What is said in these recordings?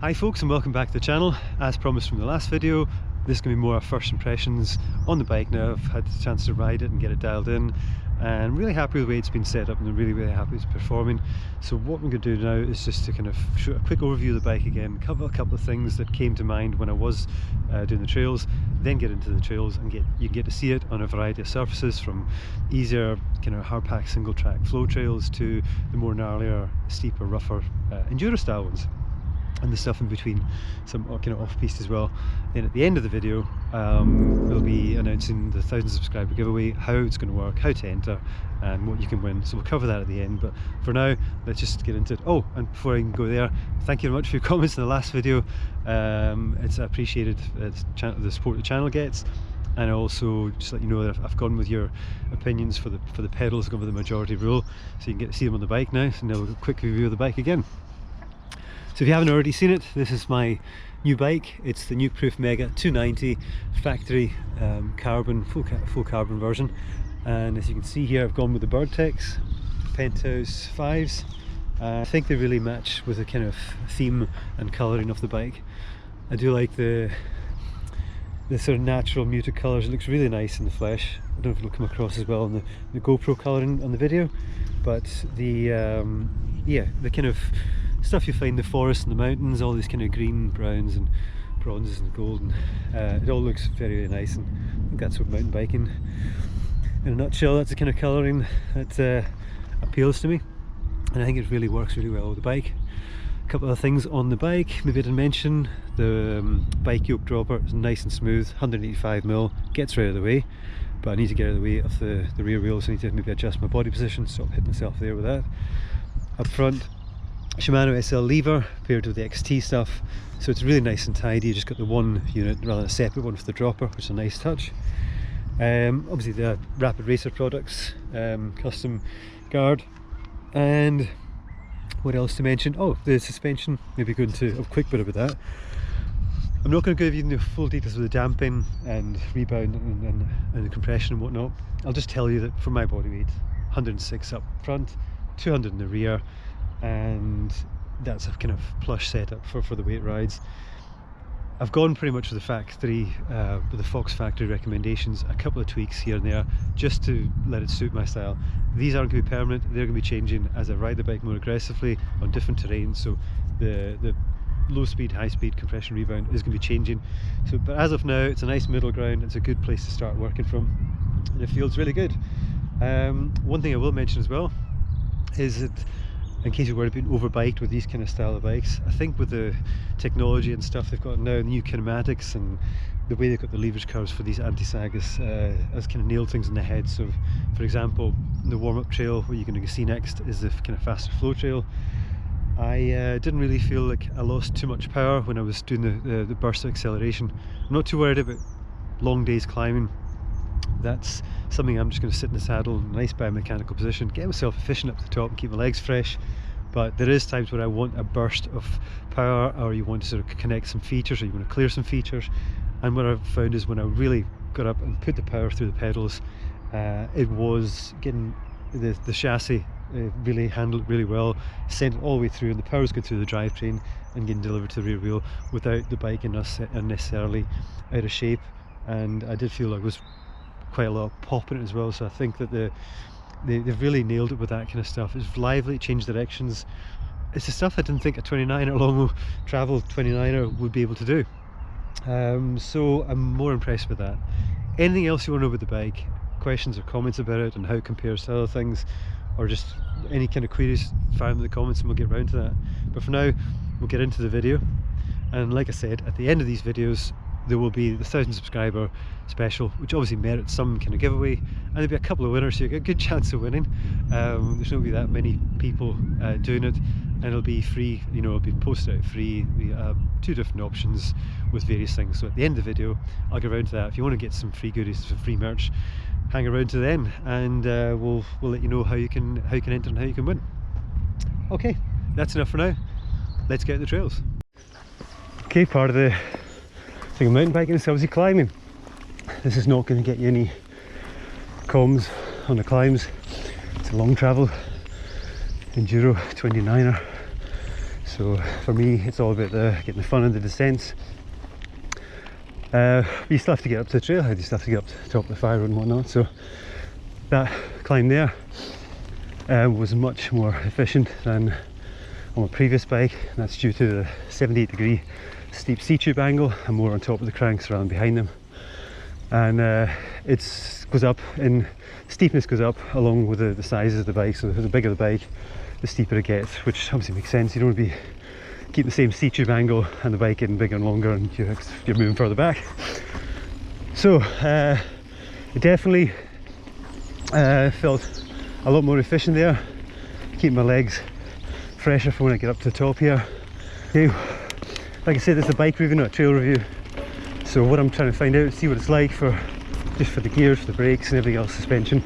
Hi folks, and welcome back to the channel. As promised from the last video, this is going to be more our first impressions on the bike now. I've had the chance to ride it and get it dialed in, and I'm really happy with the way it's been set up, and I'm really happy it's performing. So what we're going to do now is just to kind of shoot a quick overview of the bike again, cover a couple of things that came to mind when I was doing the trails, then get into the trails and you can get to see it on a variety of surfaces, from easier kind of hardpack single track flow trails to the more gnarlier, steeper, rougher enduro style ones, and the stuff in between, some kind of off-piste as well. Then at the end of the video we'll be announcing the 1,000 subscriber giveaway, how it's going to work, how to enter and what you can win. So we'll cover that at the end, but for now let's just get into it. Oh, and before I can go there, thank you very much for your comments in the last video. It's appreciated, the support the channel gets. And also just let you know that I've gone with your opinions for the pedals, gone with the majority rule, so you can get to see them on the bike now. So now we'll a quick review of the bike again. So if you haven't already seen it, this is my new bike. It's the Nukeproof Mega 290 factory carbon, full carbon version. And as you can see here, I've gone with the Birdtex Penthouse 5s. I think they really match with the kind of theme and colouring of the bike. I do like the sort of natural muted colours. It looks really nice in the flesh. I don't know if it'll come across as well in the GoPro colouring on the video, but yeah, the kind of stuff you find in the forest and the mountains, all these kind of green, browns and bronzes and gold, and it all looks very nice, and I think that's what mountain biking in a nutshell. That's the kind of colouring that appeals to me, and I think it really works really well with the bike. A couple of things on the bike, maybe I didn't mention, the bike yoke dropper is nice and smooth, 185mm, gets right out of the way, but I need to get out of the way of the rear wheel, so I need to maybe adjust my body position, stop hitting myself there with that. Up front, Shimano SL lever paired with the XT stuff, so it's really nice and tidy. You just got the one unit rather than a separate one for the dropper, which is a nice touch. Obviously the Rapid Racer products, custom guard, and what else to mention? Oh, the suspension, maybe go into a quick bit about that. I'm not going to give you the full details of the damping and rebound and the compression and whatnot. I'll just tell you that for my body weight, 106 up front, 200 in the rear, and that's a kind of plush setup for the weight rides. I've gone pretty much with the factory, with the Fox factory recommendations, a couple of tweaks here and there just to let it suit my style. These aren't going to be permanent, they're going to be changing as I ride the bike more aggressively on different terrains, so the low speed, high speed compression rebound is going to be changing. So, but as of now, it's a nice middle ground, it's a good place to start working from, and it feels really good. One thing I will mention as well is that, in case you're worried about being overbiked with these kind of style of bikes, I think with the technology and stuff they've got now, the new kinematics and the way they've got the leverage curves for these anti-sag has kind of nailed things in the head. So for example, the warm-up trail, what you're going to see next is the kind of faster flow trail. I didn't really feel like I lost too much power when I was doing the burst of acceleration. I'm not too worried about long days climbing. That's something I'm just going to sit in the saddle, nice biomechanical position, get myself efficient up to the top and keep my legs fresh. But there is times where I want a burst of power, or you want to sort of connect some features, or you want to clear some features. And what I've found is when I really got up and put the power through the pedals, it was getting the chassis really handled it really well, sent it all the way through, and the power was going through the drivetrain and getting delivered to the rear wheel without the bike unnecessarily out of shape. And I did feel like it was quite a lot of pop in it as well, so I think that they've really nailed it with that kind of stuff. It's lively, it changed directions. It's the stuff I didn't think a 29er, long travel 29er would be able to do. So I'm more impressed with that. Anything else you want to know about the bike, questions or comments about it and how it compares to other things, or just any kind of queries, fire them in the comments and we'll get around to that. But for now, we'll get into the video, and like I said, at the end of these videos there will be the 1,000 subscriber special, which obviously merits some kind of giveaway, and there'll be a couple of winners, so you get a good chance of winning. There's not be that many people doing it, and it'll be free, you know, it'll be posted out free. We have two different options with various things, so at the end of the video I'll get around to that. If you want to get some free goodies, some free merch, hang around to then, and we'll let you know how you can enter and how you can win. Okay, that's enough for now, let's get in the trails. Okay, part of the thing of mountain biking is obviously climbing. This is not going to get you any comms on the climbs. It's a long travel Enduro 29er, So for me, it's all about getting the fun of the descents. You still have to get up to the trailhead, you still have to get up to the top of the fire road and whatnot. So that climb there was much more efficient than on my previous bike, and that's due to the 78-degree steep C-tube angle. I'm more on top of the cranks rather than behind them, and it goes up in steepness, goes up along with the sizes of the bike. So the bigger the bike, the steeper it gets, which obviously makes sense. You don't want to be keep the same C-tube angle and the bike getting bigger and longer, and you're moving further back. So it definitely felt a lot more efficient there, keeping my legs fresher for when I get up to the top here. Okay, like I said, this is a bike review, not a trail review. So what I'm trying to find out, see what it's like for just for the gears, for the brakes and everything else, suspension.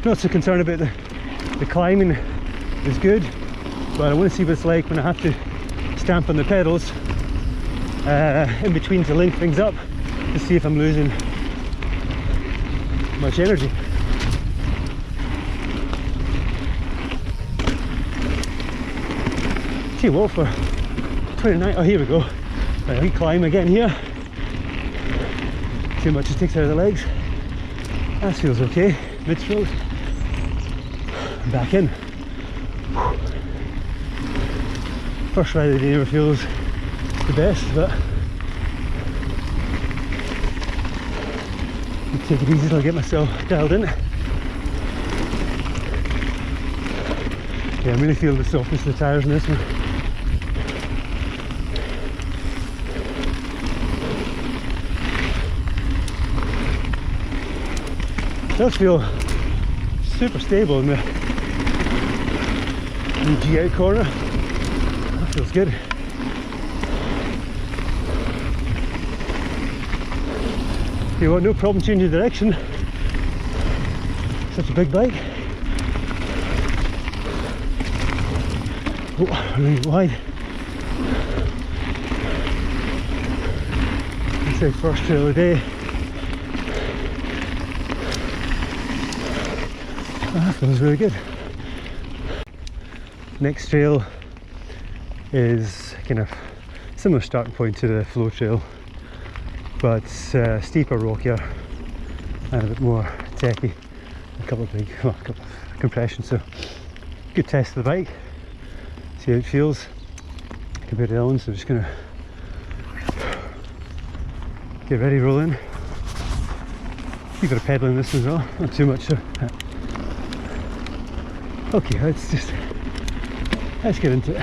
Not so concerned about the climbing is good, but I want to see what it's like when I have to stamp on the pedals in between to link things up, to see if I'm losing much energy. See what, for 29, oh here we go, right, we climb again here, see how much it takes out of the legs. That feels okay, mid-throat, back in. First ride of the day never feels the best, but I'll take it easy till I get myself dialed in. Yeah, I'm really feeling the softness of the tyres in this one. It does feel super stable in the G-out corner. That feels good. You want no problem changing direction. Such a big bike. Oh, really wide. I'd say first trail of the day. That feels really good. Next trail is kind of similar starting point to the flow trail, but steeper, rockier, and a bit more techy. A couple of compressions. So good test of the bike. See how it feels compared to the other one. So I'm just gonna get ready, roll in. Keep a bit of pedal in this one as well, not too much. So. Okay, let's get into it.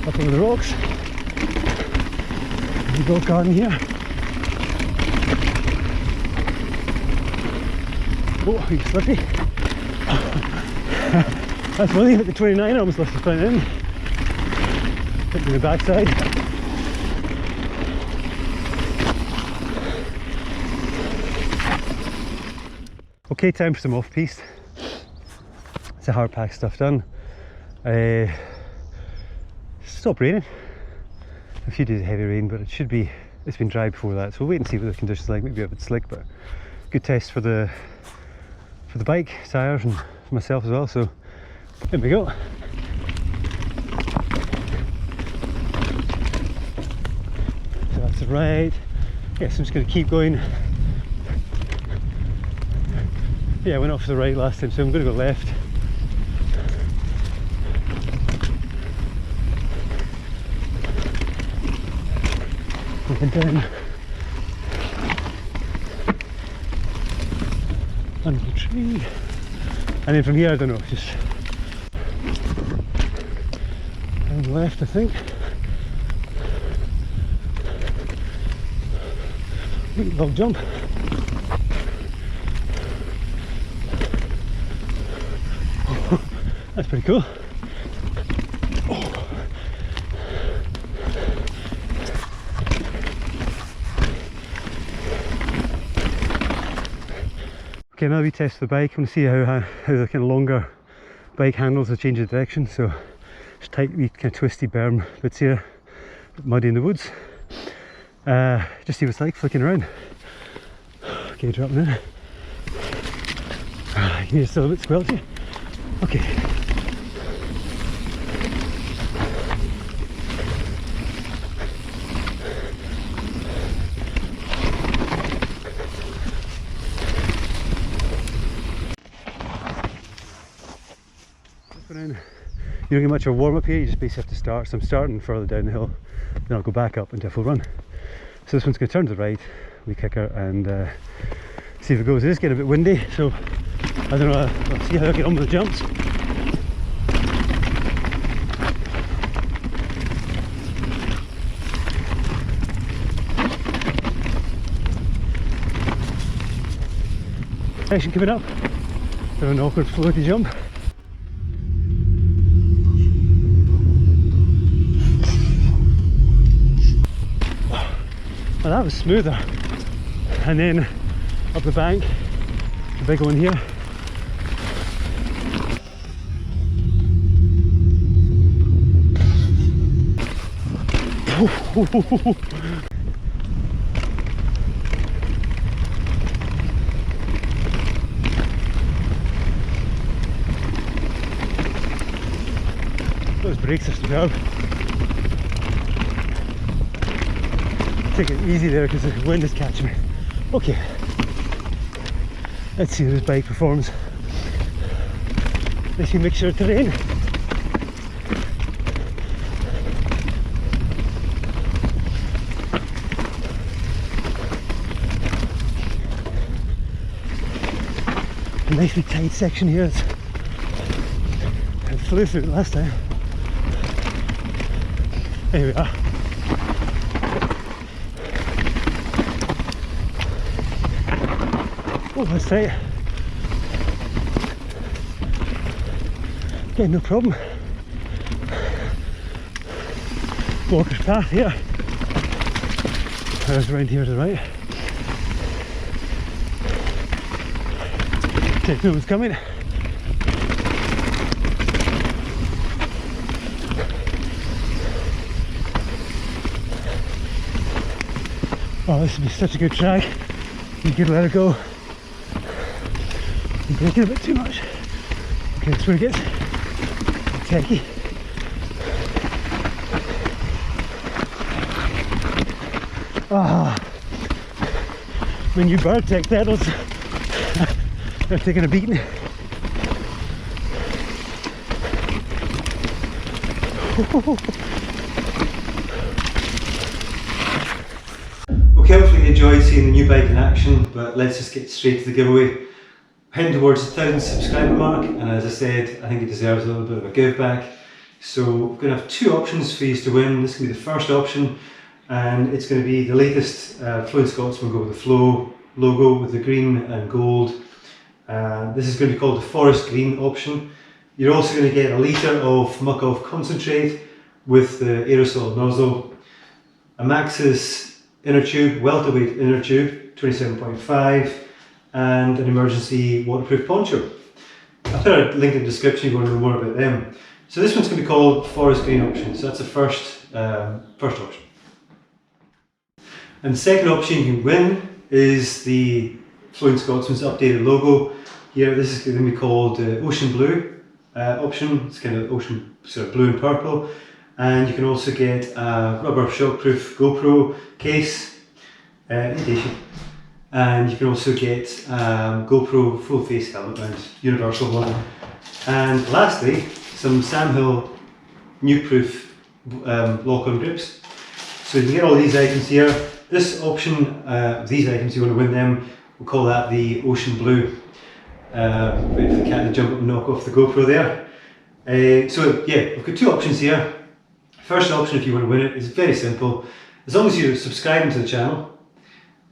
Up over the rocks. The dog garden here. Oh, you're slippy. That's funny, at the 29 I almost lost the front end. Hit me the backside. Okay, time for some off-piste. It's the hardback stuff done. Stopped raining. A few days of heavy rain, but it's been dry before that, so we'll wait and see what the conditions are like. Maybe a bit slick, but good test for the bike, tyres, and for myself as well. So here we go. So that's the right. Yes, I'm just going to keep going. Yeah, I went off to the right last time, so I'm going to go left. And then under the tree, and then from here I don't know, just on the left I think. Log jump. That's pretty cool. Okay, now we test the bike. I want to see how the kind of longer bike handles will change the direction. So just tight, wee kind of twisty berm bits here, muddy in the woods. Just see what it's like flicking around. Okay, dropping in. You're still a bit squelchy. Okay. You don't get much of a warm up here, you just basically have to start. So I'm starting further down the hill, then I'll go back up into a full run. So this one's going to turn to the right, we kicker and see if it goes. It is getting a bit windy, so I don't know, I'll see how I get on with the jumps. Section coming up, bit of an awkward floaty jump. Well, that was smoother. And then up the bank, the big one here. Those brakes are superb. Take it easy there because the wind is catching me. Okay, let's see how this bike performs. Let's see mixture of terrain. A nicely tight section here. I flew through it last time. There we are. Oh, that's tight. Okay, no problem. Walker's path here. There's around here to the right. Okay, no one's coming. Oh, this would be such a good track. You could let it go. I'm braking a bit too much. Okay, that's where it gets techy. Ah, my new bird tech pedals. They're taking a beating. Okay, hopefully you enjoyed seeing the new bike in action, but let's just get straight to the giveaway. Heading towards the 1,000 subscriber mark, and as I said, I think it deserves a little bit of a give back. So we're going to have two options for you to win. This is going to be the first option, and it's going to be the latest Fluent Scotsman Go with the Flow logo with the green and gold. This is going to be called the Forest Green option. You're also going to get a litre of muck off concentrate with the aerosol nozzle, a Maxxis inner tube, welterweight inner tube, 27.5, and an emergency waterproof poncho. I'll put a link in the description if you want to know more about them. So this one's going to be called Forest Green option, so that's the first option. And the second option you can win is the Fluent Scotsman's updated logo. Here, this is going to be called Ocean Blue option. It's kind of ocean, sort of blue and purple. And you can also get a rubber shockproof GoPro case, imitation. And you can also get GoPro full face helmet mount, universal one. And lastly, some Samhill Nukeproof lock-on grips. So you can get all these items here. This option, these items, you want to win them, we'll call that the Ocean Blue. Wait for the cat to jump up and knock off the GoPro there. So yeah, we've got two options here. First option, if you want to win it, is very simple. As long as you're subscribing to the channel,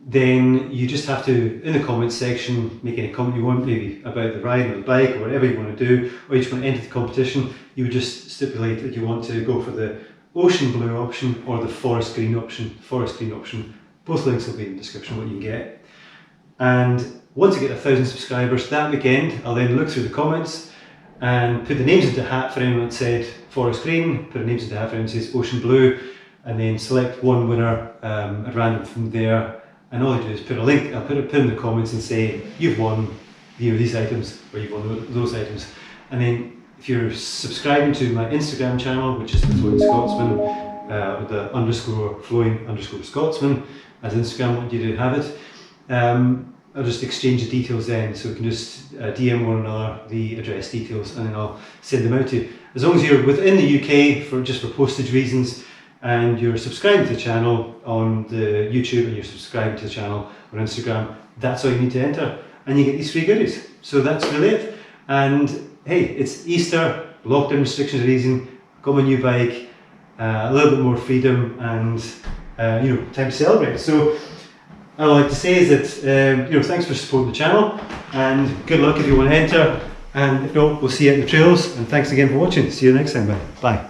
then you just have to, in the comments section, make any comment you want, maybe about the ride or the bike or whatever you want to do, or you just want to enter the competition. You would just stipulate that you want to go for the Ocean Blue option or the Forest Green option. Both links will be in the description what you can get. And Once I get 1,000 subscribers that weekend, I'll then look through the comments and put the names into a hat for anyone that said forest green, put the names into a hat for anyone that says ocean blue, and then select one winner at random from there. And all I do is put a link, I'll put a pin in the comments and say you've won these items, or you've won those items. And then if you're subscribing to my Instagram channel, which is the Flowing Scotsman, with the _flowing_Scotsman as Instagram want you to have it, I'll just exchange the details then, so we can just DM one another the address details, and then I'll send them out to you. As long as you're within the UK for postage reasons, and you're subscribing to the channel on the YouTube, and you're subscribing to the channel on Instagram, that's all you need to enter, and you get these free goodies. So that's really it. And hey, it's Easter, lockdown restrictions are easing, got my new bike, a little bit more freedom, and you know, time to celebrate. So all I'd like to say is that you know, thanks for supporting the channel, and good luck if you want to enter, and if not, we'll see you at the trails, and thanks again for watching. See you next time. Bye.